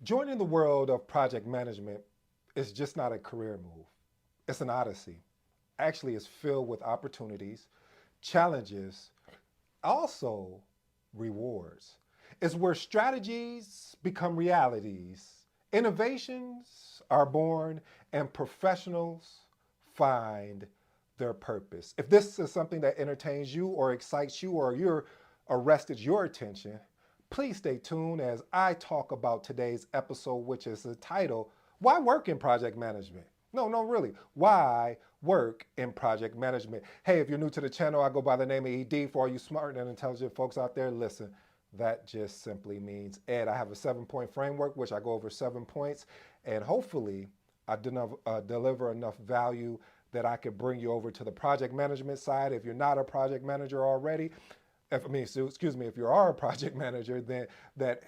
Joining the world of project management is just not a career move, it's an odyssey. Actually, it's filled with opportunities, challenges, also rewards. It's where strategies become realities, innovations are born, and professionals find their purpose. If this is something that entertains you or excites you or you're arrested your attention, please stay tuned as I talk about today's episode, which is the title, Why Work in Project Management? No, really. Why work in project management? Hey, if you're new to the channel, I go by the name of ED. For all you smart and intelligent folks out there, listen, that just simply means Ed. I have a 7-point framework, which I go over 7 points, and hopefully I deliver enough value that I could bring you over to the project management side. If you're not a project manager already, excuse me, if you are a project manager, then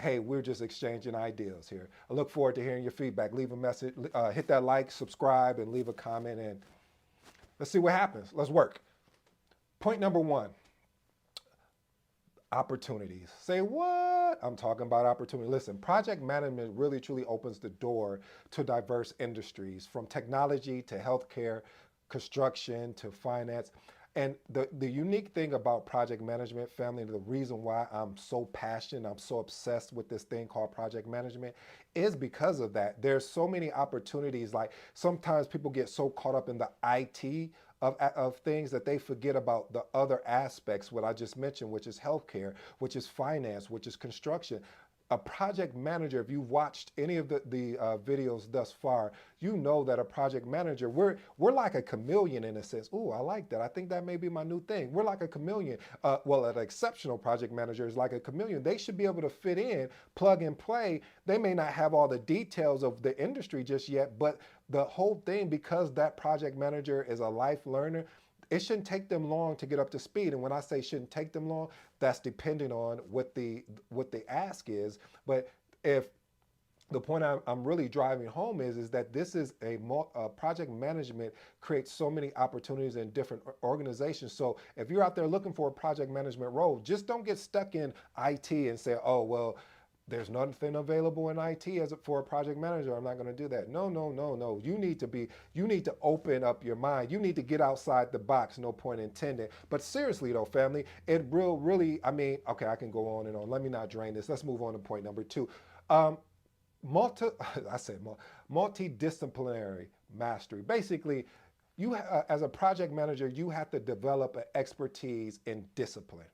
hey, we're just exchanging ideas here. I look forward to hearing your feedback. Leave a message, hit that like, subscribe, and leave a comment, and let's see what happens. Let's work. Point number one, opportunities. Say what? I'm talking about opportunity. Listen, project management really truly opens the door to diverse industries from technology to healthcare, construction to finance. And the unique thing about project management, family, and the reason why I'm so passionate, I'm so obsessed with this thing called project management is because of that. There's so many opportunities. Like sometimes people get so caught up in the IT of things that they forget about the other aspects, what I just mentioned, which is healthcare, which is finance, which is construction. A project manager, if you've watched any of the videos thus far, you know that a project manager, we're like a chameleon in a sense. Oh, I like that. I think that may be my new thing. We're like a chameleon. Well, an exceptional project manager is like a chameleon. They should be able to fit in, plug and play. They may not have all the details of the industry just yet, but the whole thing, because that project manager is a life learner, it shouldn't take them long to get up to speed. And when I say shouldn't take them long, that's depending on what the ask is. But if the point I'm really driving home is that this is project management creates so many opportunities in different organizations. So if you're out there looking for a project management role, just don't get stuck in IT and say, oh, well, there's nothing available in IT for a project manager. I'm not going to do that. No. You need to open up your mind. You need to get outside the box. No point intended. But seriously though, family, it really, I mean, okay, I can go on and on. Let me not drain this. Let's move on to point number two. Um, multi, I said multidisciplinary mastery. Basically, as a project manager, you have to develop an expertise in discipline.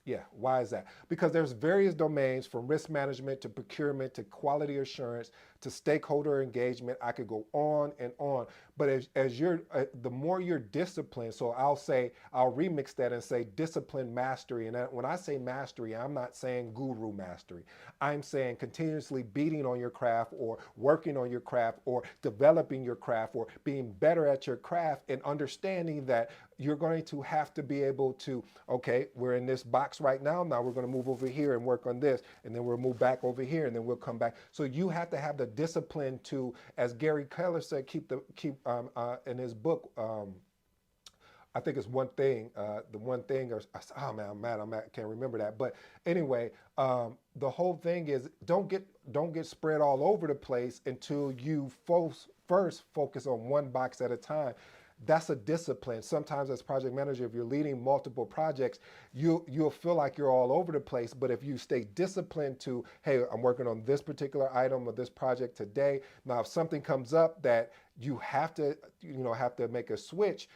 Yeah, why is that? Because there's various domains from risk management to procurement to quality assurance to stakeholder engagement. I could go on and on. But as you're, the more you're disciplined, so I'll remix that and say discipline mastery. And when I say mastery, I'm not saying guru mastery. I'm saying continuously beating on your craft or working on your craft or developing your craft or being better at your craft and understanding that you're going to have to be able to, okay, we're in this box right now. Now we're going to move over here and work on this. And then we'll move back over here and then we'll come back. So you have to have the discipline to, as Gary Keller said, keep in his book, I think it's one thing, the one thing, or oh man, I'm mad, I can't remember that. But anyway, the whole thing is don't get spread all over the place until you first focus on one box at a time. That's a discipline. Sometimes as project manager, if you're leading multiple projects, you'll feel like you're all over the place. But if you stay disciplined to, hey, I'm working on this particular item or this project today. Now, if something comes up that you have to make a switch,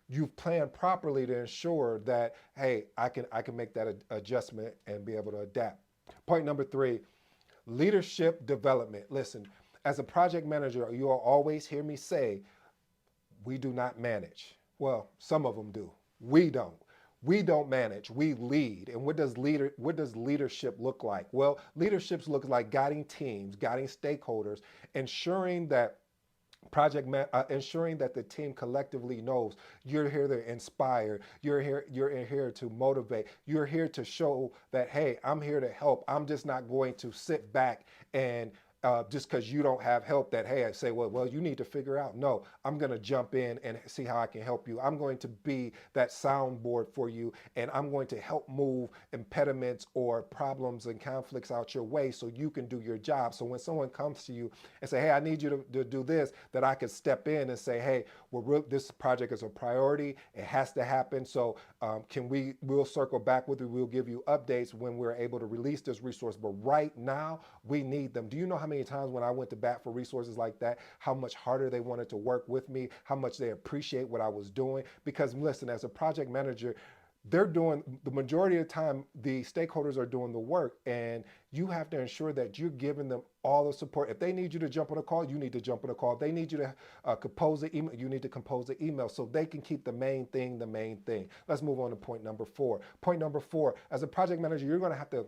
you've planned properly to ensure that, hey, I can make that adjustment and be able to adapt. Point number three, leadership development. Listen, as a project manager, you'll always hear me say, we do not manage. Well, some of them do. We don't. We don't manage. We lead. And what does leadership look like? Well, leadership looks like guiding teams, guiding stakeholders, ensuring that ensuring that the team collectively knows you're here to inspire, you're here to motivate, you're here to show that, hey, I'm here to help. I'm just not going to sit back and just because you don't have help that, hey, I say, well, you need to figure out. No, I'm going to jump in and see how I can help you. I'm going to be that soundboard for you, and I'm going to help move impediments or problems and conflicts out your way so you can do your job. So when someone comes to you and say, hey, I need you to do this, that I can step in and say, hey, this project is a priority. It has to happen. So we'll circle back with you. We'll give you updates when we're able to release this resource. But right now, we need them. Do you know how many times when I went to bat for resources like that, how much harder they wanted to work with me, how much they appreciate what I was doing? Because listen, as a project manager, they're doing the majority of the time, the stakeholders are doing the work, and you have to ensure that you're giving them all the support. If they need you to jump on a call, you need to jump on a call. If they need you to compose the email, you need to compose the email so they can keep the main thing the main thing. Let's move on to point number 4. Point number 4, as a project manager, you're going to have to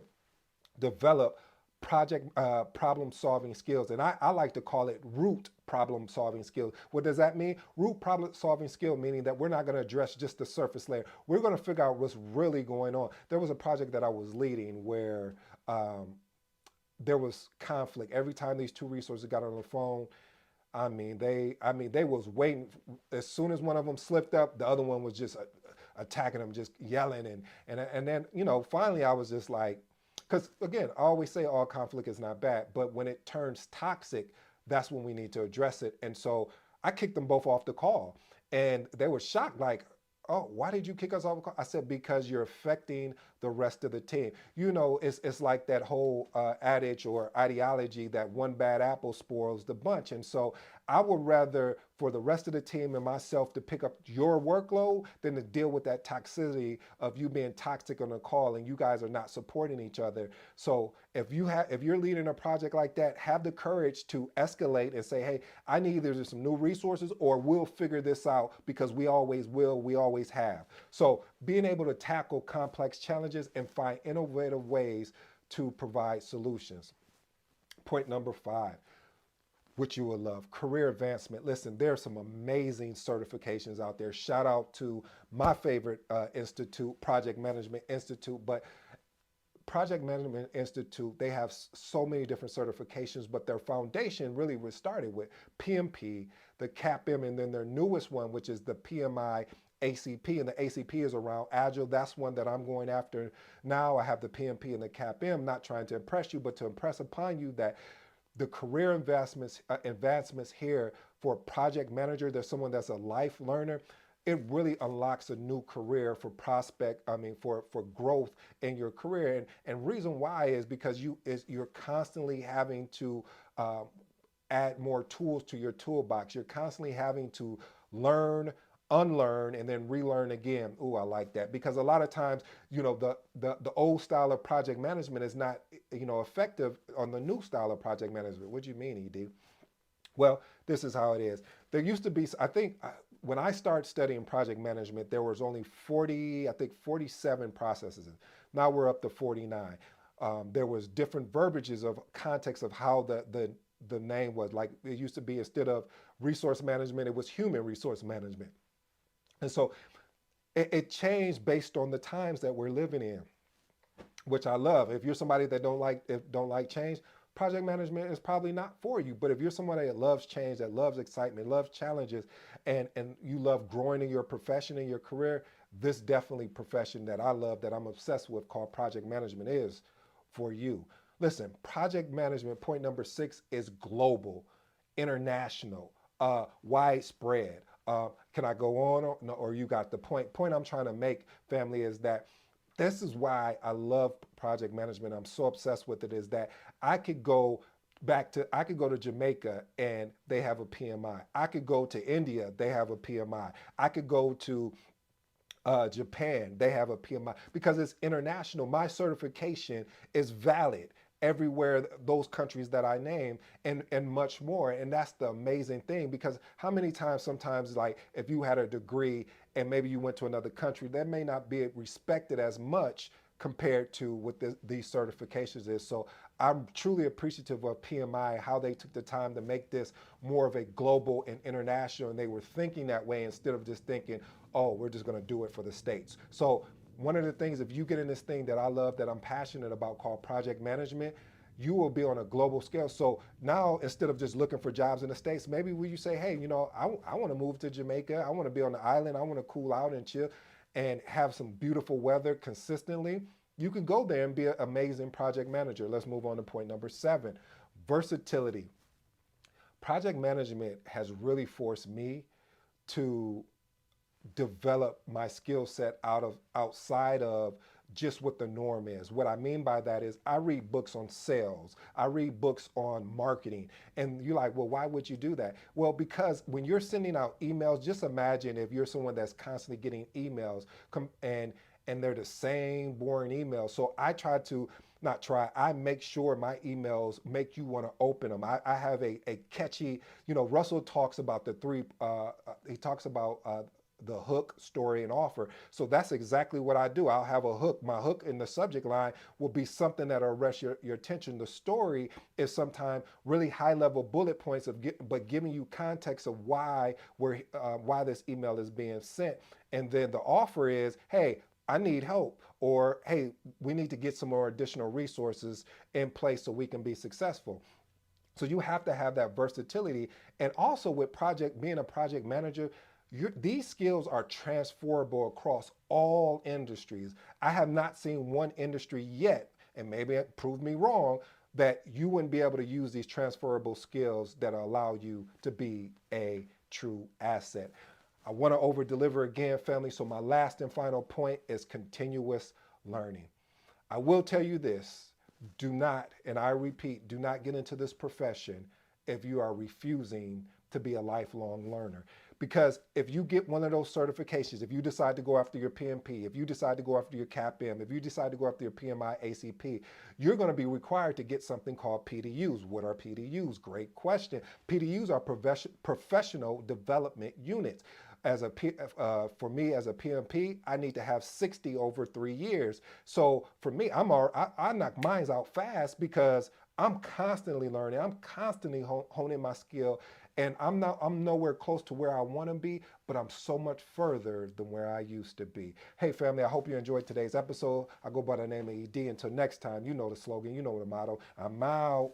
develop project problem solving skills. And I like to call it root problem solving skills. What does that mean? Root problem solving skill, meaning that we're not going to address just the surface layer. We're going to figure out what's really going on. There was a project that I was leading where there was conflict. Every time these two resources got on the phone, they was waiting. As soon as one of them slipped up, the other one was just attacking them, just yelling. And then, finally I was just like, because again, I always say all conflict is not bad, but when it turns toxic, that's when we need to address it. And so I kicked them both off the call, and they were shocked, like, oh, why did you kick us off the call? I said, because you're affecting the rest of the team. It's like that whole adage or ideology that one bad apple spoils the bunch. And so I would rather for the rest of the team and myself to pick up your workload than to deal with that toxicity of you being toxic on a call and you guys are not supporting each other. So if you're leading a project like that, have the courage to escalate and say, hey, I need either some new resources or we'll figure this out, because we always will, we always have. So being able to tackle complex challenges and find innovative ways to provide solutions. Point number 5, which you will love, career advancement. Listen, there are some amazing certifications out there. Shout out to my favorite institute, Project Management Institute. But Project Management Institute, they have so many different certifications, but their foundation really was started with PMP, the CAPM, and then their newest one, which is the PMI ACP, and the ACP is around Agile. That's one that I'm going after now. I have the PMP and the CAPM, not trying to impress you, but to impress upon you that the career advancements here for a project manager, there's someone that's a life learner. It really unlocks a new career for for growth in your career. And reason why is because you're constantly having to add more tools to your toolbox. You're constantly having to learn, unlearn, and then relearn again. Ooh, I like that, because a lot of times, the old style of project management is not, effective on the new style of project management. What do you mean, ED? Well, this is how it is. There used to be, I think, when I started studying project management, there was only 47 processes. Now we're up to 49. There was different verbiages of context of how the name was. Like, it used to be, instead of resource management, it was human resource management. And so it changed based on the times that we're living in, which I love. If you're somebody that don't like change, project management is probably not for you. But if you're somebody that loves change, that loves excitement, loves challenges, and you love growing in your profession, in your career, this definitely profession that I love, that I'm obsessed with, called project management, is for you. Listen, project management, point number 6, is global, international, widespread. Can I go on, or you got the point? Point I'm trying to make, family, is that this is why I love project management. I'm so obsessed with it, is that I could go to Jamaica and they have a PMI. I could go to India, they have a PMI. I could go to Japan, they have a PMI, because it's international. My certification is valid everywhere, those countries that I name, and much more. And that's the amazing thing, because how many times, sometimes, like, if you had a degree and maybe you went to another country, that may not be respected as much compared to what these certifications is. So I'm truly appreciative of PMI, how they took the time to make this more of a global and international, and they were thinking that way instead of just thinking, oh, we're just going to do it for the States. So one of the things, if you get in this thing that I love, that I'm passionate about, called project management, you will be on a global scale. So now instead of just looking for jobs in the States, maybe will you say, hey, I want to move to Jamaica. I want to be on the island. I want to cool out and chill and have some beautiful weather consistently. You can go there and be an amazing project manager. Let's move on to point number 7, versatility. Project management has really forced me to develop my skill set outside of just what the norm is. What I mean by that is I read books on sales, I read books on marketing. And you're like, well, why would you do that? Well, because when you're sending out emails, just imagine if you're someone that's constantly getting emails and they're the same boring emails. So I try to not try, I make sure my emails make you want to open them. I have a catchy, Russell talks about he talks about the hook, story, and offer. So that's exactly what I do. I'll have a hook. My hook in the subject line will be something that'll arrest your attention. The story is sometimes really high level bullet points but giving you context of why this email is being sent. And then the offer is, hey, I need help, or hey, we need to get some more additional resources in place so we can be successful. So you have to have that versatility. And also with being a project manager, these skills are transferable across all industries. I have not seen one industry yet, and maybe it proved me wrong, that you wouldn't be able to use these transferable skills that allow you to be a true asset. I want to over deliver again, family. So, my last and final point is continuous learning. I will tell you this, do not, and I repeat, do not get into this profession if you are refusing to be a lifelong learner. Because if you get one of those certifications, if you decide to go after your PMP, if you decide to go after your CAPM, if you decide to go after your PMI ACP, you're going to be required to get something called PDUs. What are PDUs? Great question. PDUs are professional development units. For me as a PMP, I need to have 60 over 3 years. So for me, I knock mine out fast because I'm constantly learning. I'm constantly honing my skill, and I'm nowhere close to where I want to be, but I'm so much further than where I used to be. Hey family, I hope you enjoyed today's episode. I go by the name of ED. Until next time, you know the slogan, you know the motto. I'm out.